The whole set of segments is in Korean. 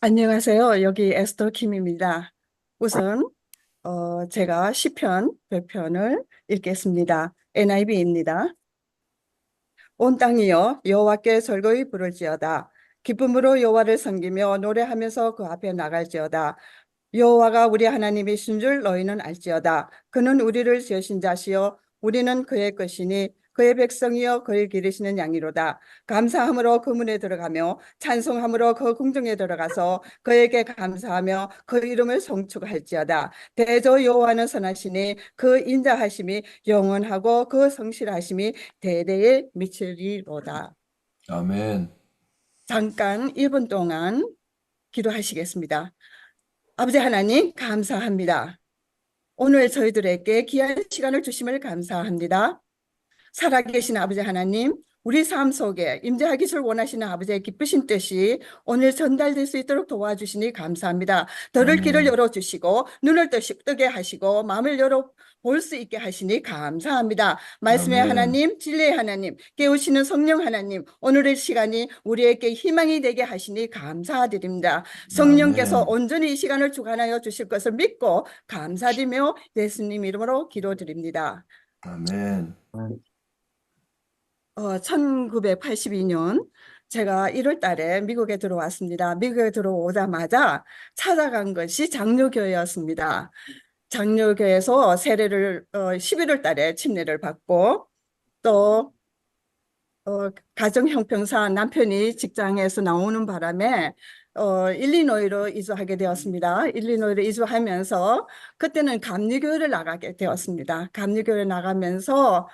안녕하세요. 여기 에스더 킴입니다. 우선 제가 시편 100편을 읽겠습니다. NIV입니다. 온 땅이여 여호와께 절거히 부를지어다. 기쁨으로 여호와를 섬기며 노래하면서 그 앞에 나갈지어다. 여호와가 우리 하나님이신 줄 너희는 알지어다. 그는 우리를 지으신 자시요 우리는 그의 것이니 그의 백성이여 그를 기르시는 양이로다. 감사함으로 그 문에 들어가며 찬송함으로 그 궁중에 들어가서 그에게 감사하며 그 이름을 송축할지어다. 대저 여호와는 선하시니 그 인자하심이 영원하고 그 성실하심이 대대에 미치리로다. 아멘. 잠깐 1분 동안 기도하시겠습니다. 아버지 하나님 감사합니다. 오늘 저희들에게 귀한 시간을 주심을 감사합니다. 살아계신 아버지 하나님, 우리 삶 속에 임재하기 를 원하시는 아버지의 기쁘신 뜻이 오늘 전달될 수 있도록 도와주시니 감사합니다. 들을 귀를 아멘. 열어주시고 눈을 뜨게 하시고 마음을 열어 볼 수 있게 하시니 감사합니다. 말씀의 아멘. 하나님, 진리의 하나님, 깨우시는 성령 하나님, 오늘의 시간이 우리에게 희망이 되게 하시니 감사드립니다. 성령께서 아멘. 온전히 이 시간을 주관하여 주실 것을 믿고 감사드리며 예수님 이름으로 기도드립니다. 아멘. 1982년 제가 1월 달에 미국에 들어왔습니다. 미국에 들어오자마자 찾아간 것이 장로교회였습니다. 장로교회에서 세례를 11월 달에 침례를 받고 또 가정형평사 남편이 직장에서 나오는 바람에 일리노이로 이주하게 되었습니다. 일리노이로 이주하면서 그때는 감리교회를 나가게 되었습니다. 감리교회 나가면서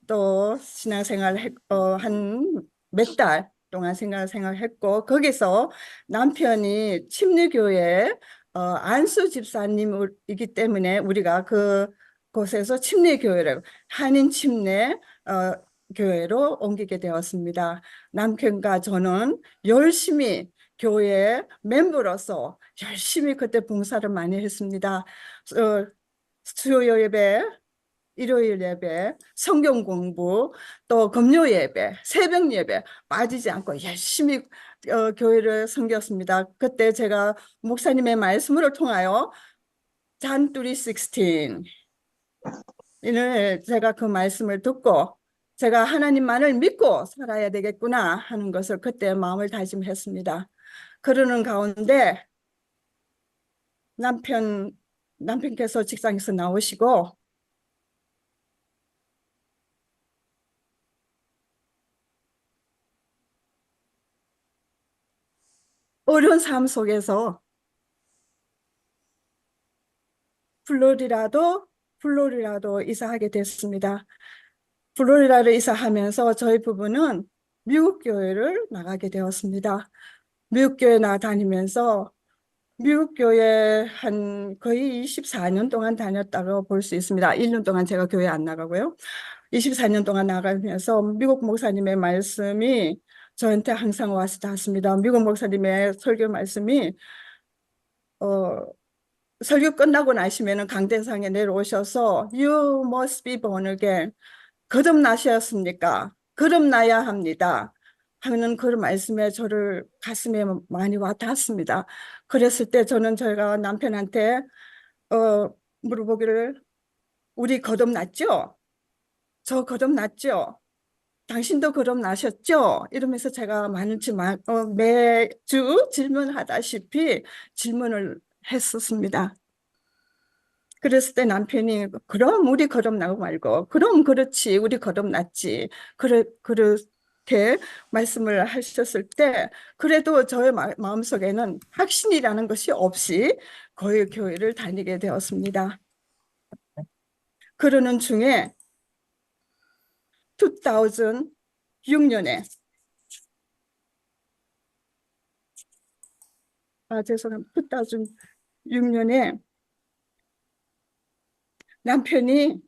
또 신앙생활 한 몇 달 동안 생활했고 거기서 남편이 침례교회 안수 집사님이기 때문에 우리가 그 곳에서 침례교회를 한인 침례 교회로 옮기게 되었습니다. 남편과 저는 열심히 교회 멤버로서 열심히 그때 봉사를 많이 했습니다. 수요 예배, 일요일 예배, 성경 공부, 또 금요 예배, 새벽 예배 빠지지 않고 열심히 교회를 섬겼습니다. 그때 제가 목사님의 말씀을 통하여 잔 16 이는 제가 그 말씀을 듣고 제가 하나님만을 믿고 살아야 되겠구나 하는 것을 그때 마음을 다짐했습니다. 그러는 가운데 남편께서 직장에서 나오시고 어려운 삶 속에서 플로리다도 이사하게 됐습니다. 플로리다를 이사하면서 저희 부부는 미국 교회를 나가게 되었습니다. 미국 교회 다니면서 미국 교회 한 거의 24년 동안 다녔다고 볼 수 있습니다. 1년 동안 제가 교회 안 나가고요. 24년 동안 나가면서 미국 목사님의 말씀이 저한테 항상 와서 닿았습니다. 미국 목사님의 설교 말씀이 설교 끝나고 나시면은 강대상에 내려오셔서 You must be born again. 거듭나셨습니까? 거듭나야 합니다. 하는 그 말씀에 저를 가슴에 많이 와닿았습니다. 그랬을 때 저는 저희가 남편한테 물어보기를 우리 거듭났죠? 저 거듭났죠? 당신도 거듭나셨죠? 이러면서 제가 매주 질문하다시피 질문을 했었습니다. 그랬을 때 남편이 그럼 우리 거듭나고 말고 그럼 그렇지 우리 거듭났지 그렇게 말씀을 하셨을 때 그래도 저의 마음속에는 확신이라는 것이 없이 거의 교회를 다니게 되었습니다. 그러는 중에 2006년에 죄송합니다. 2006년에 남편이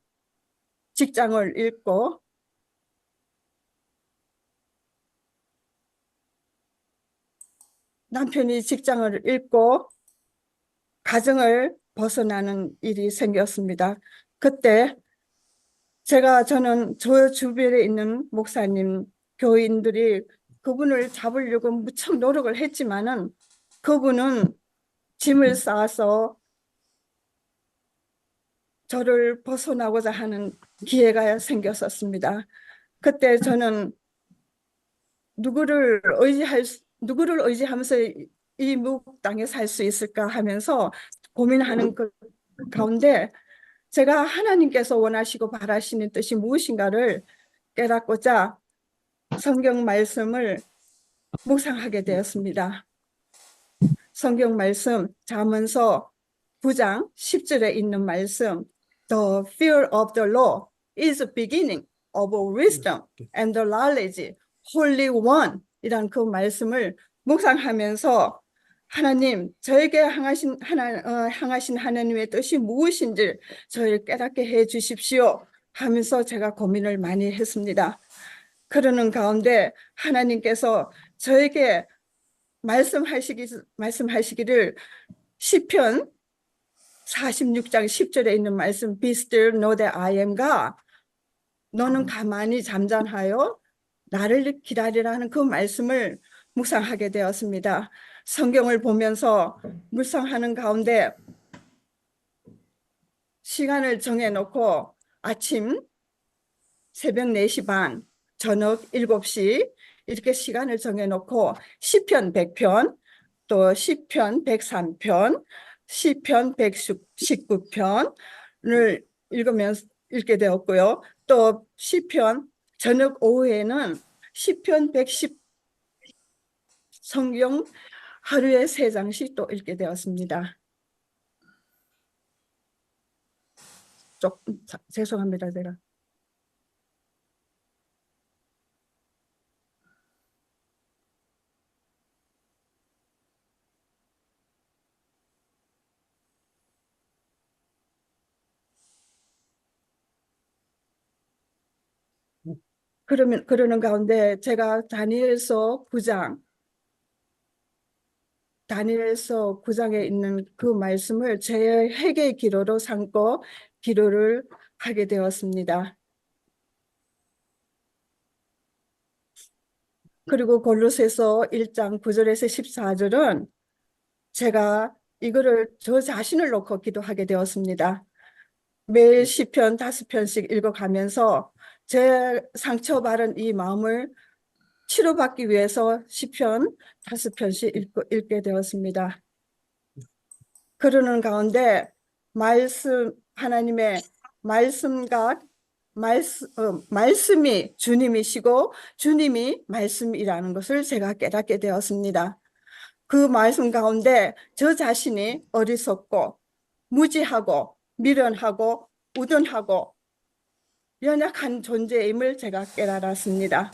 직장을 잃고 가정을 벗어나는 일이 생겼습니다. 그때 저는 저 주변에 있는 목사님 교인들이 그분을 잡으려고 무척 노력을 했지만은 그분은 짐을 싸서 저를 벗어나고자 하는 기회가 생겼었습니다. 그때 저는 누구를 의지하면서 이 미국 땅에 살 수 있을까 하면서 고민하는 그 가운데 제가 하나님께서 원하시고 바라시는 뜻이 무엇인가를 깨닫고자 성경 말씀을 묵상하게 되었습니다. 성경 말씀 잠언서 9장 10절에 있는 말씀 The fear of the Lord is the beginning of wisdom and the knowledge, Holy One 이란 그 말씀을 묵상하면서 하나님, 저에게 향하신 하나님의 뜻이 무엇인지 저를 깨닫게 해 주십시오 하면서 제가 고민을 많이 했습니다. 그러는 가운데 하나님께서 저에게 말씀하시기를 시편 46장 10절에 있는 말씀 Be still, know that I am God. 너는 가만히 잠잠하여 나를 기다리라는 그 말씀을 묵상하게 되었습니다. 성경을 보면서 묵상하는 가운데 시간을 정해놓고 아침 새벽 4시 반, 저녁 7시 이렇게 시간을 정해놓고 시편 100편, 또 시편 103편, 시편 119편을 읽게 되었고요. 또 시편 저녁 오후에는 시편 110 성경 하루에 3장씩 또 읽게 되었습니다. 죄송합니다, 제가. 그러는 가운데 제가 다니엘서 9장에 있는 그 말씀을 제 회개의 기로로 삼고 기도를 하게 되었습니다. 그리고 골로새서 1장 9절에서 14절은 제가 이거를 저 자신을 놓고 기도하게 되었습니다. 매일 시편 5편씩 읽어가면서 제 상처받은 이 마음을 치료받기 위해서 시편 5편씩 읽게 되었습니다. 그러는 가운데 하나님의 말씀이 주님이시고 주님이 말씀이라는 것을 제가 깨닫게 되었습니다. 그 말씀 가운데 저 자신이 어리석고 무지하고 미련하고 우둔하고 연약한 존재임을 제가 깨달았습니다.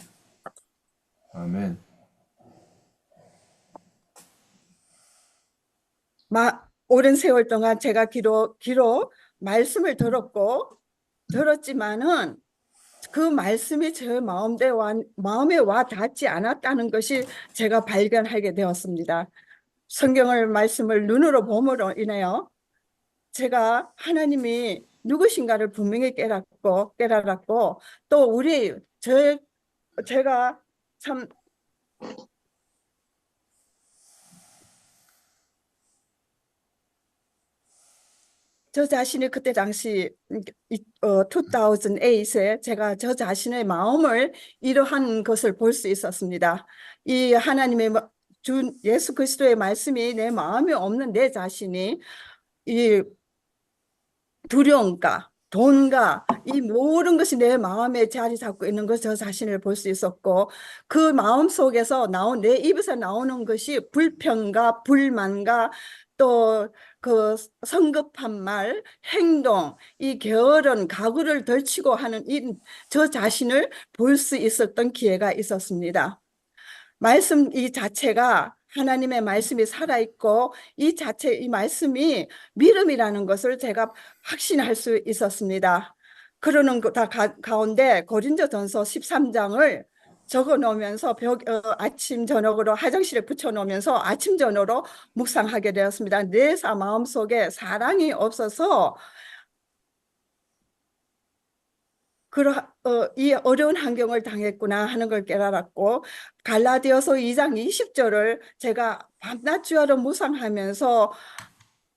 아멘. 오랜 세월 동안 제가 기로 말씀을 들었지만은 그 말씀이 제 마음에 와 닿지 않았다는 것이 제가 발견하게 되었습니다. 말씀을 눈으로 봄으로 인하여 제가 하나님이 누구신가를 분명히 깨달았고 또 제가 참 저 자신이 그때 당시 2008에 제가 저 자신의 마음을 이러한 것을 볼 수 있었습니다. 이 하나님의 주 예수 그리스도의 말씀이 내 마음에 없는 내 자신이 이 두려움과 돈과 이 모든 것이 내 마음에 자리 잡고 있는 것 저 자신을 볼 수 있었고 그 마음 속에서 내 입에서 나오는 것이 불평과 불만과 또 그 성급한 말, 행동, 이 게으른 가구를 덜치고 하는 저 자신을 볼 수 있었던 기회가 있었습니다. 이 자체가 하나님의 말씀이 살아있고 이 말씀이 믿음이라는 것을 제가 확신할 수 있었습니다. 그러는 가운데 고린도전서 13장을 적어 놓으면서 아침 저녁으로 화장실에 붙여 놓으면서 아침 저녁으로 묵상하게 되었습니다. 내 마음속에 사랑이 없어서 이 어려운 환경을 당했구나 하는 걸 깨달았고, 갈라디아서 2장 20절을 제가 밤낮 주야로 묵상하면서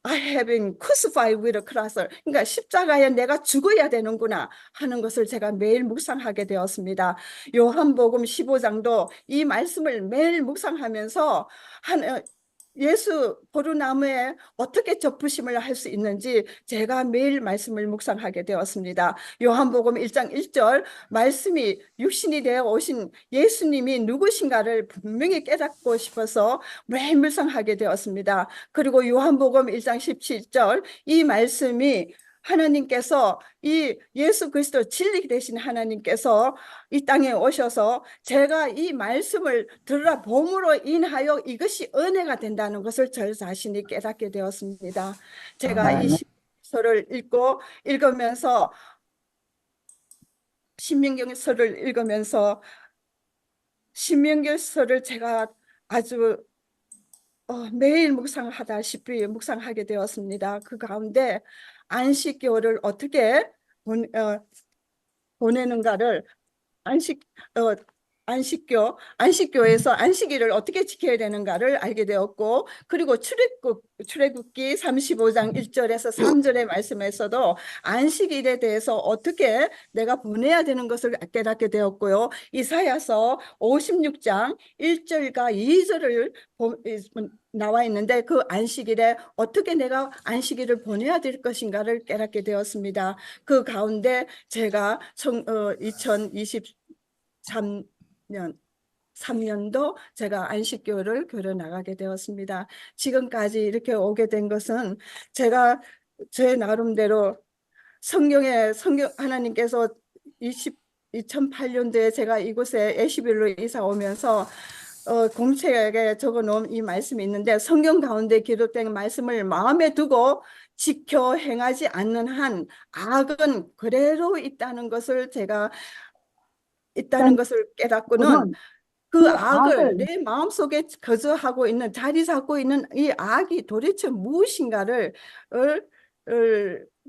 I have been crucified with a cross. 그러니까 십자가에 내가 죽어야 되는구나 하는 것을 제가 매일 묵상하게 되었습니다. 요한복음 15장도 이 말씀을 매일 묵상하면서 예수 보루나무에 어떻게 접으심을 할 수 있는지 제가 매일 말씀을 묵상하게 되었습니다. 요한복음 1장 1절 말씀이 육신이 되어 오신 예수님이 누구신가를 분명히 깨닫고 싶어서 매일 묵상하게 되었습니다. 그리고 요한복음 1장 17절 이 말씀이 하나님께서 이 예수 그리스도 진리 되신 하나님께서 이 땅에 오셔서 제가 이 말씀을 들으라 봄으로 인하여 이것이 은혜가 된다는 것을 저 자신이 깨닫게 되었습니다. 제가 이 아멘. 신명기서를 읽으면서 신명기서를 읽으면서 신명기서를 제가 아주 매일 묵상하다시피 묵상하게 되었습니다. 그 가운데 안식교를 어떻게 보내는가를 안식 안식교에서 안식일을 어떻게 지켜야 되는가를 알게 되었고, 그리고 출애굽기 35장 1절에서 3절의 말씀에서도 안식일에 대해서 어떻게 내가 보내야 되는 것을 깨닫게 되었고요. 이사야서 56장 1절과 2절을 나와 있는데 그 안식일에 어떻게 내가 안식일을 보내야 될 것인가를 깨닫게 되었습니다. 그 가운데 제가 2023년 3년도 제가 안식교를 교려 나가게 되었습니다. 지금까지 이렇게 오게 된 것은 제가 제 나름대로 성경 하나님께서 2008년도에 제가 이곳에 애쉬빌로 이사 오면서 공책에 적어 놓은 이 말씀이 있는데, 성경 가운데 기록된 말씀을 마음에 두고 지켜 행하지 않는 한 악은 그대로 있다는 것을 깨닫고는 그는 그 그 악을 악을 내 마음속에 거주하고 있는 자리 잡고 있는 이 악이 도대체 무엇인가를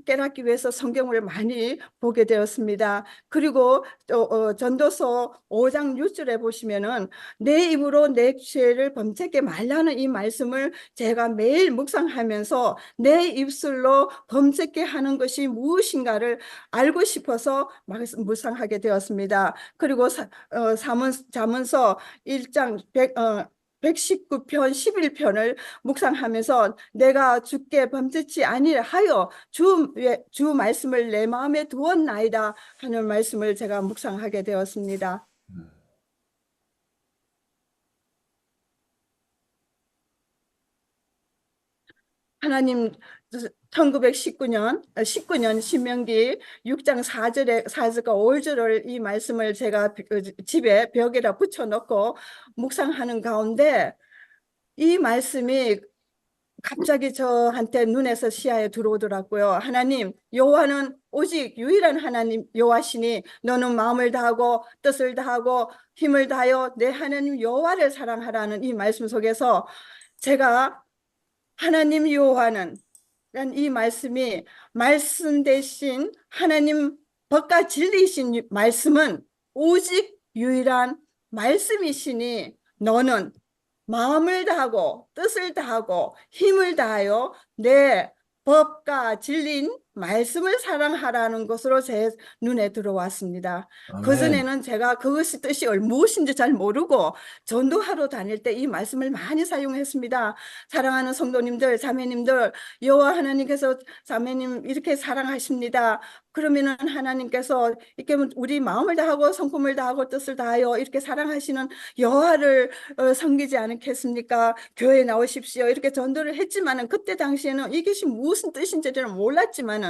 깨닫기 위해서 성경을 많이 보게 되었습니다. 그리고 전도서 5장 6절에 보시면은 내 입으로 내 죄를 범죄케 말라는 이 말씀을 제가 매일 묵상하면서 내 입술로 범죄케 하는 것이 무엇인가를 알고 싶어서 묵상하게 되었습니다. 그리고 잠언서 1장 119편 11편을 묵상하면서 내가 주께 범죄치 아니하여 주 말씀을 내 마음에 두었나이다 하는 말씀을 제가 묵상하게 되었습니다. 하나님 1919년 신명기 6장 4절과 5절을 이 말씀을 제가 집에 벽에다 붙여놓고 묵상하는 가운데 이 말씀이 갑자기 저한테 눈에서 시야에 들어오더라고요. 하나님, 여호와는 오직 유일한 하나님 여호와시니 너는 마음을 다하고 뜻을 다하고 힘을 다하여 내 하나님 여호와를 사랑하라는 이 말씀 속에서 제가 하나님 여호와는 이 말씀이 말씀 대신 하나님 법과 진리이신 말씀은 오직 유일한 말씀이시니 너는 마음을 다하고 뜻을 다하고 힘을 다하여 내 법과 진리인 말씀을 사랑하라는 것으로 제 눈에 들어왔습니다. 아멘. 그전에는 제가 그것이 뜻이 무엇인지 잘 모르고 전도하러 다닐 때 이 말씀을 많이 사용했습니다. 사랑하는 성도님들, 자매님들, 여호와 하나님께서 자매님 이렇게 사랑하십니다. 그러면은 하나님께서 이렇게 우리 마음을 다하고 성품을 다하고 뜻을 다하여 이렇게 사랑하시는 여호와를 섬기지 않겠습니까? 교회에 나오십시오. 이렇게 전도를 했지만은 그때 당시에는 이것이 무슨 뜻인지를 몰랐지만은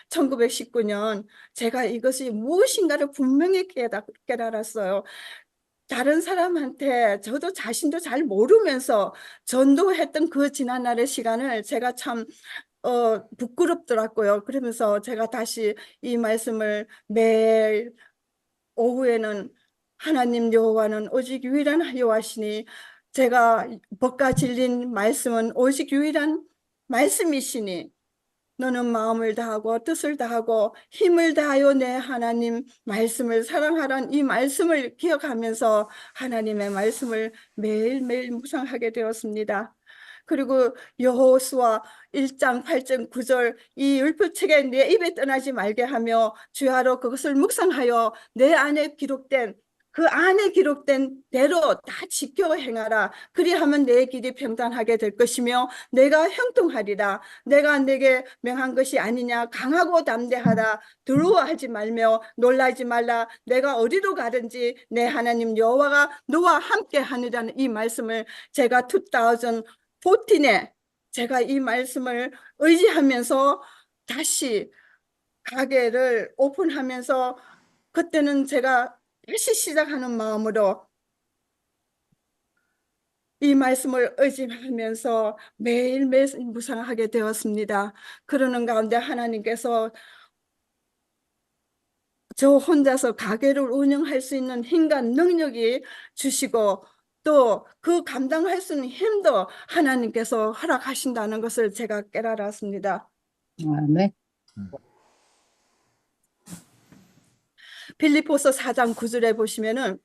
1919년 제가 이것이 무엇인가를 분명히 깨달았어요. 다른 사람한테 저도 자신도 잘 모르면서 전도했던 그 지난날의 시간을 제가 참 부끄럽더라고요. 그러면서 제가 다시 이 말씀을 매일 오후에는 하나님 여호와는 오직 유일한 여호와시니 제가 법과 진리인 말씀은 오직 유일한 말씀이시니 너는 마음을 다하고 뜻을 다하고 힘을 다하여 내 하나님 말씀을 사랑하라는 이 말씀을 기억하면서 하나님의 말씀을 매일매일 묵상하게 되었습니다. 그리고 여호수아 1장 8절 9절 이 율법책에 내 입에 떠나지 말게 하며 주야로 그것을 묵상하여 내 안에 기록된 그 안에 기록된 대로 다 지켜 행하라. 그리하면 내 길이 평탄하게 될 것이며 내가 형통하리라. 내가 내게 명한 것이 아니냐. 강하고 담대하라. 두려워하지 말며 놀라지 말라. 내가 어디로 가든지 내 하나님 여호와가 너와 함께 하느라는 이 말씀을 제가 2014에 제가 이 말씀을 의지하면서 다시 가게를 오픈하면서 그때는 제가 다시 시작하는 마음으로 이 말씀을 의지하면서 매일매일 묵상하게 되었습니다. 그러는 가운데 하나님께서 저 혼자서 가게를 운영할 수 있는 힘과 능력이 주시고 또 그 감당할 수 있는 힘도 하나님께서 허락하신다는 것을 제가 깨달았습니다. 아멘. 빌립보서 4장 9절에 보시면은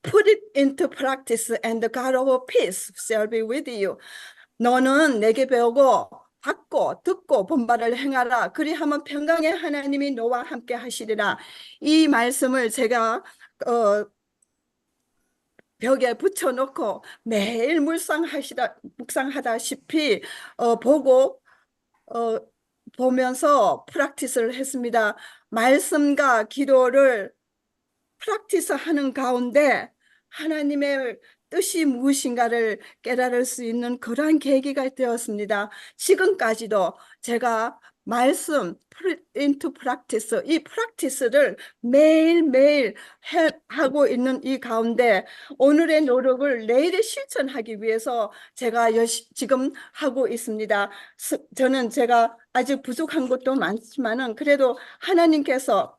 Put it into practice and the God of peace shall be with you. 너는 내게 배우고 받고 듣고 본바를 행하라. 그리하면 평강의 하나님이 너와 함께 하시리라. 이 말씀을 제가 벽에 붙여놓고 매일 묵상하다시피 보고 보면서 프랙티스를 했습니다. 말씀과 기도를 프랙티스 하는 가운데 하나님의 뜻이 무엇인가를 깨달을 수 있는 그러한 계기가 되었습니다. 지금까지도 제가 말씀 into practice 이 프랙티스를 매일매일 하고 있는 이 가운데 오늘의 노력을 내일에 실천하기 위해서 제가 지금 하고 있습니다. 저는 제가 아직 부족한 것도 많지만은 그래도 하나님께서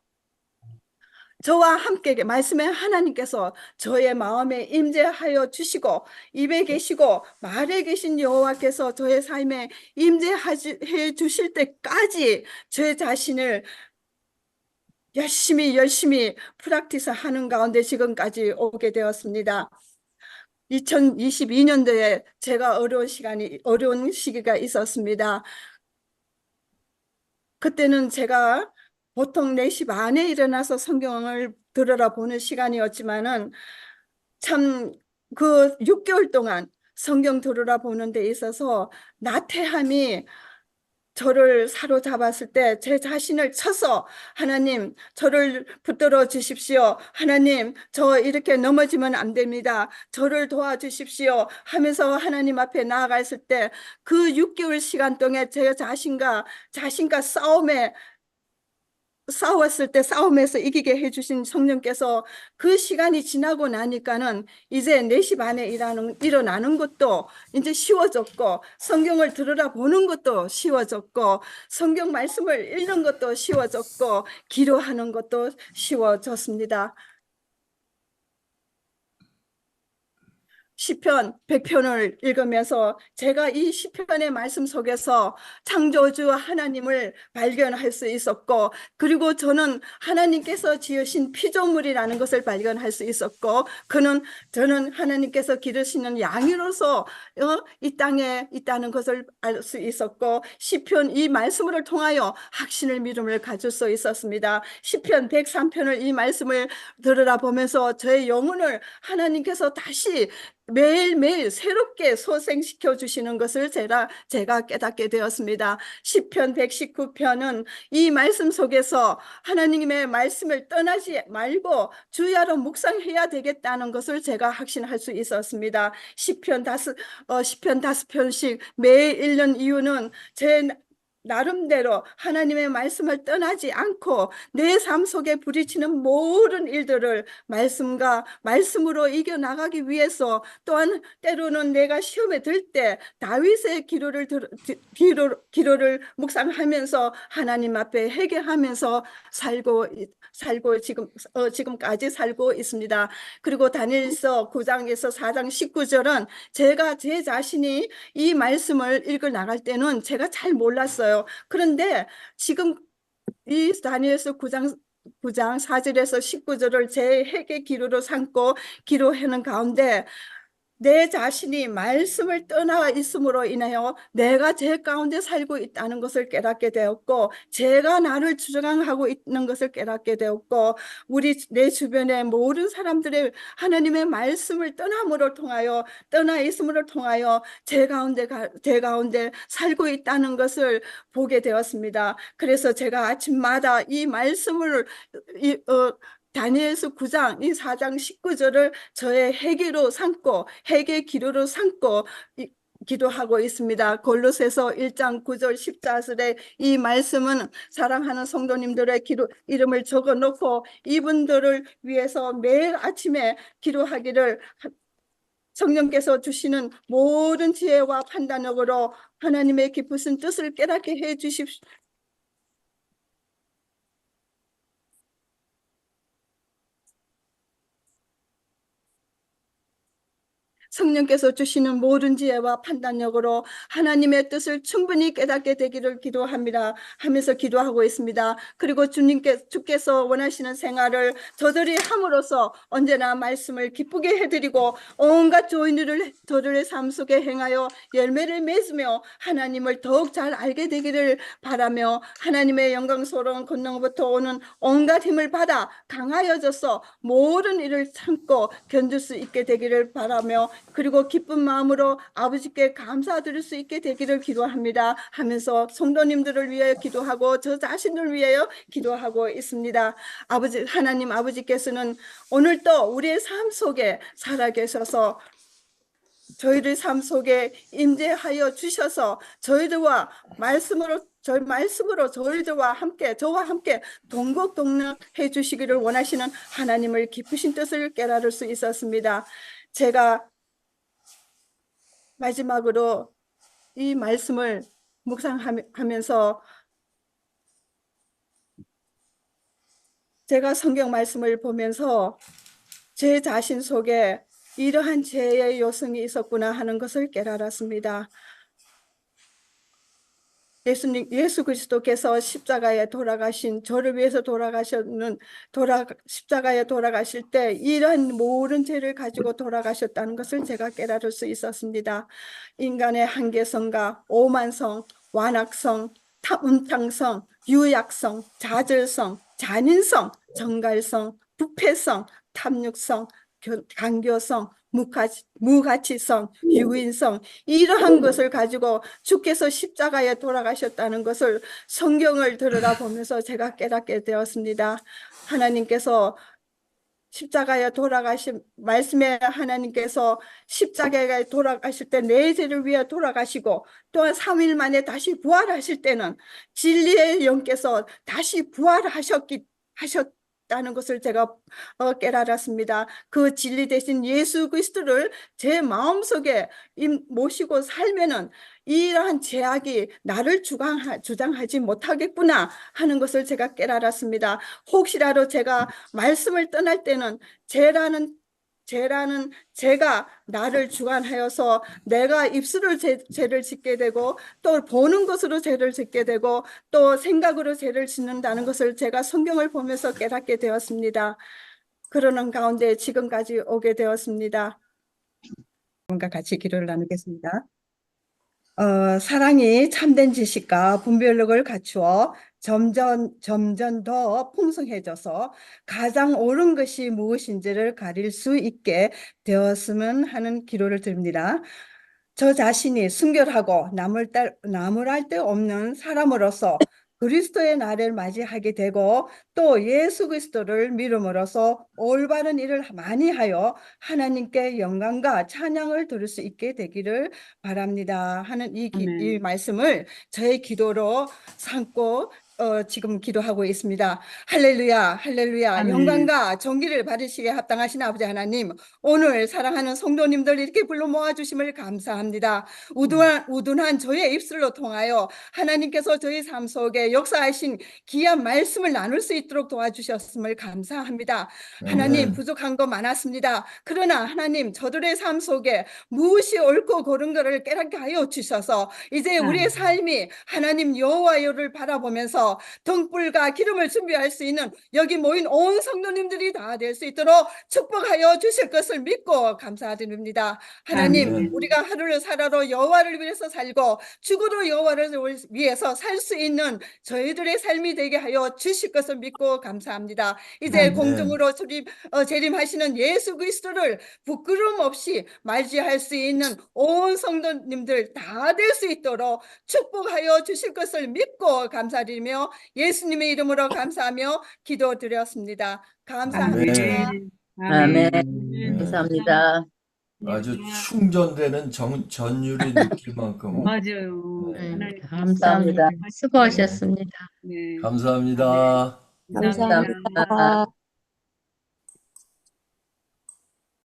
저와 함께 말씀의 하나님께서 저의 마음에 임재하여 주시고 입에 계시고 말에 계신 여호와께서 저의 삶에 임재해 주실 때까지 제 자신을 열심히 프랙티스 하는 가운데 지금까지 오게 되었습니다. 2022년도에 제가 어려운 시기가 있었습니다. 그때는 제가 보통 4시 반에 일어나서 성경을 들으러 보는 시간이었지만은 참 그 6개월 동안 성경 들으러 보는 데 있어서 나태함이 저를 사로잡았을 때 제 자신을 쳐서 하나님 저를 붙들어 주십시오. 하나님 저 이렇게 넘어지면 안 됩니다. 저를 도와주십시오 하면서 하나님 앞에 나아갔을 때 그 6개월 시간 동안 제 자신과 싸웠을 때 싸움에서 이기게 해주신 성령께서 그 시간이 지나고 나니까는 이제 4시 반에 일어나는 것도 이제 쉬워졌고 성경을 들으러 보는 것도 쉬워졌고 성경 말씀을 읽는 것도 쉬워졌고 기도하는 것도 쉬워졌습니다. 시편 100편을 읽으면서 제가 이 시편의 말씀 속에서 창조주 하나님을 발견할 수 있었고 그리고 저는 하나님께서 지으신 피조물이라는 것을 발견할 수 있었고 저는 하나님께서 기르시는 양이로서 이 땅에 있다는 것을 알 수 있었고 시편 이 말씀을 통하여 확신을 믿음을 가질 수 있었습니다. 시편 103편을 이 말씀을 들으라 보면서 저의 영혼을 하나님께서 다시 매일매일 새롭게 소생시켜 주시는 것을 제가 깨닫게 되었습니다. 시편 119편은 이 말씀 속에서 하나님의 말씀을 떠나지 말고 주야로 묵상해야 되겠다는 것을 제가 확신할 수 있었습니다. 시편 5편씩 매일 읽는 이유는 제 나름대로 하나님의 말씀을 떠나지 않고 내 삶 속에 부딪히는 모든 일들을 말씀으로 이겨나가기 위해서, 또한 때로는 내가 시험에 들 때 다윗의 기도를 묵상하면서 하나님 앞에 회개하면서 살고 지금까지 살고 있습니다. 그리고 다니엘서 9장에서 4장 19절은 제가 제 자신이 이 말씀을 읽어 나갈 때는 제가 잘 몰랐어요. 그런데 지금 이 다니엘서 9장 4절에서 19절을 제 회개 기로로 삼고 기도하는 가운데 내 자신이 말씀을 떠나 있음으로 인하여 내가 제 가운데 살고 있다는 것을 깨닫게 되었고, 제가 나를 주장하고 있는 것을 깨닫게 되었고, 내 주변의 모든 사람들의 하나님의 말씀을 떠나 있음으로 통하여 제 가운데 살고 있다는 것을 보게 되었습니다. 그래서 제가 아침마다 이 말씀을 다니엘서 9장 이 4장 19절을 저의 회개 기도로 삼고 기도하고 있습니다. 골로새서 1장 9절 14절에 이 말씀은 사랑하는 성도님들의 이름을 적어 놓고 이분들을 위해서 매일 아침에 기도하기를, 성령께서 주시는 모든 지혜와 판단력으로 하나님의 깊으신 뜻을 깨닫게 해 주십시오. 성령께서 주시는 모든 지혜와 판단력으로 하나님의 뜻을 충분히 깨닫게 되기를 기도합니다. 하면서 기도하고 있습니다. 그리고 주께서 원하시는 생활을 저들이 함으로써 언제나 말씀을 기쁘게 해드리고 온갖 좋은 일을 저들의 삶 속에 행하여 열매를 맺으며 하나님을 더욱 잘 알게 되기를 바라며, 하나님의 영광스러운 권능부터 오는 온갖 힘을 받아 강하여져서 모든 일을 참고 견딜 수 있게 되기를 바라며, 그리고 기쁜 마음으로 아버지께 감사드릴 수 있게 되기를 기도합니다. 하면서 성도님들을 위하여 기도하고 저 자신을 위하여 기도하고 있습니다. 하나님 아버지께서는 오늘도 우리의 삶 속에 살아계셔서 저희들 삶 속에 임재하여 주셔서 저희들과 말씀으로 저희들과 함께, 저와 함께 동거동락해 주시기를 원하시는 하나님을 깊으신 뜻을 깨달을 수 있었습니다. 제가 마지막으로 이 말씀을 묵상하면서 제가 성경 말씀을 보면서 제 자신 속에 이러한 죄의 요성이 있었구나 하는 것을 깨달았습니다. 예수 그리스도께서 십자가에 돌아가신, 저를 위해서 십자가에 돌아가실 때 이런 모든 죄를 가지고 돌아가셨다는 것을 제가 깨달을 수 있었습니다. 인간의 한계성과 오만성, 완악성, 음탕성, 유약성, 좌절성, 잔인성, 정갈성, 부패성, 탐욕성, 강교성, 무가치성, 유인성, 이러한 것을 가지고 주께서 십자가에 돌아가셨다는 것을 성경을 들여다보면서 제가 깨닫게 되었습니다. 하나님께서 십자가에 말씀에 하나님께서 십자가에 돌아가실 때 내 죄를 위해 돌아가시고 또한 3일 만에 다시 부활하실 때는 진리의 영께서 다시 하셨다는 것을 제가 깨달았습니다. 그 진리 대신 예수 그리스도를 제 마음속에 모시고 살면은 이러한 죄악이 나를 주장하지 못하겠구나 하는 것을 제가 깨달았습니다. 혹시라도 제가 말씀을 떠날 때는 죄가 나를 주관하여서 내가 입술을 죄를 짓게 되고 또 보는 것으로 죄를 짓게 되고 또 생각으로 죄를 짓는다는 것을 제가 성경을 보면서 깨닫게 되었습니다. 그러는 가운데 지금까지 오게 되었습니다. 여러분과 같이 기도를 나누겠습니다. 사랑이 참된 지식과 분별력을 갖추어 점점 더 풍성해져서 가장 옳은 것이 무엇인지를 가릴 수 있게 되었으면 하는 기도를 드립니다. 저 자신이 순결하고 나무랄 데 없는 사람으로서 그리스도의 날을 맞이하게 되고 또 예수 그리스도를 믿음으로써 올바른 일을 많이 하여 하나님께 영광과 찬양을 들을 수 있게 되기를 바랍니다 하는 이 아멘. 말씀을 저의 기도로 삼고 지금 기도하고 있습니다. 할렐루야, 할렐루야. 아멘. 영광과 존귀를 받으시기에 합당하신 아버지 하나님, 오늘 사랑하는 성도님들 이렇게 불러 모아주심을 감사합니다. 우둔한 저의 입술로 통하여 하나님께서 저희 삶 속에 역사하신 귀한 말씀을 나눌 수 있도록 도와주셨음을 감사합니다. 하나님, 아멘. 부족한 거 많았습니다. 그러나 하나님, 저들의 삶 속에 무엇이 옳고 그른 것을 깨닫게 하여 주셔서 이제 우리의 삶이 하나님 여호와를 바라보면서 등불과 기름을 준비할 수 있는 여기 모인 온 성도님들이 다 될 수 있도록 축복하여 주실 것을 믿고 감사드립니다. 하나님, 아멘. 우리가 하루를 살아도 여호와를 위해서 살고 죽어도 여호와를 위해서 살 수 있는 저희들의 삶이 되게 하여 주실 것을 믿고 감사합니다. 이제 아멘. 공중으로 재림하시는 예수 그리스도를 부끄럼 없이 맞이할 수 있는 온 성도님들 다 될 수 있도록 축복하여 주실 것을 믿고 감사드리며 예수님의 이름으로 감사하며 기도드렸습니다. 감사합니다. 아멘. 아멘. 아멘. 감사합니다. 아주 충전되는 전율이 느낄 만큼. 맞아요. 네. 하나님 감사합니다. 수고하셨습니다. 네. 감사합니다. 감사합니다. 감사합니다.